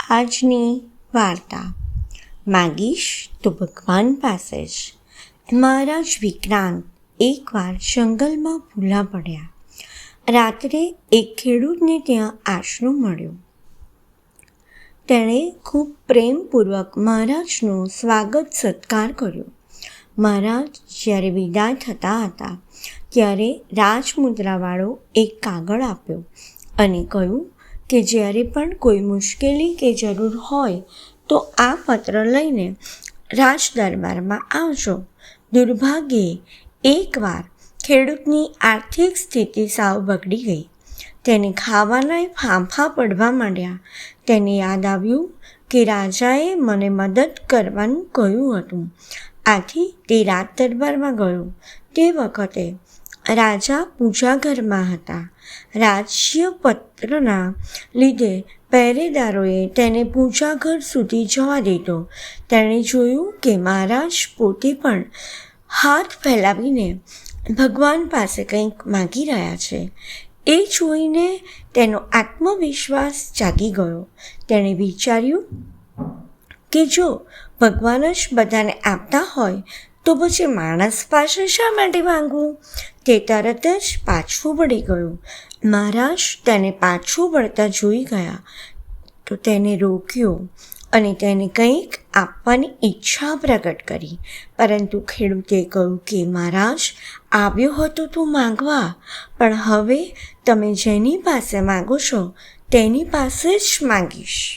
આજની વાર્તા માગીશ તો ભગવાન પાસે જ. મહારાજ વિક્રાંત એકવાર જંગલમાં ભૂલા પડ્યા. રાત્રે એક ખેડૂતને ત્યાં આશરો મળ્યો. તેણે ખૂબ પ્રેમપૂર્વક મહારાજનો સ્વાગત સત્કાર કર્યો. મહારાજ જ્યારે વિદાય થતા હતા ત્યારે રાજમુદ્રાવાળો એક કાગળ આપ્યો અને કહ્યું કે જ્યારે પણ કોઈ મુશ્કેલી કે જરૂર હોય તો આ પત્ર લઈને રાજ દરબારમાં આવજો. દુર્ભાગ્યે એકવાર ખેડૂતની આર્થિક સ્થિતિ સાવ બગડી ગઈ. તેને ખાવાનાય ફાંફા પડવા માંડ્યા. તેને યાદ આવ્યું કે રાજાએ મને મદદ કરવાનું કહ્યું હતું. આથી તે રાજ દરબારમાં ગયો. તે વખતે રાજા પૂજાઘરમાં હતા. રાજ્યપત્રના લીધે પહેરેદારોએ તેને પૂજાઘર સુધી જવા દીધો. તેણે જોયું કે મહારાજ પોતે પણ હાથ ફેલાવીને ભગવાન પાસે કંઈક માગી રહ્યા છે. એ જોઈને તેનો આત્મવિશ્વાસ જાગી ગયો. તેણે વિચાર્યું કે જો ભગવાન જ બધાને આપતા હોય તો પછી માણસ પાસે શા માટે માંગવું? તે તરત જ પાછું વળી ગયું. મહારાજ તેને પાછું વળતા જોઈ ગયા તો તેને રોક્યો અને તેને કંઈક આપવાની ઈચ્છા પ્રગટ કરી. પરંતુ ખેડૂતે કહ્યું કે મહારાજ, આવ્યો હતો તો માંગવા, પણ હવે તમે જેની પાસે માગો છો તેની પાસે જ માંગીશ.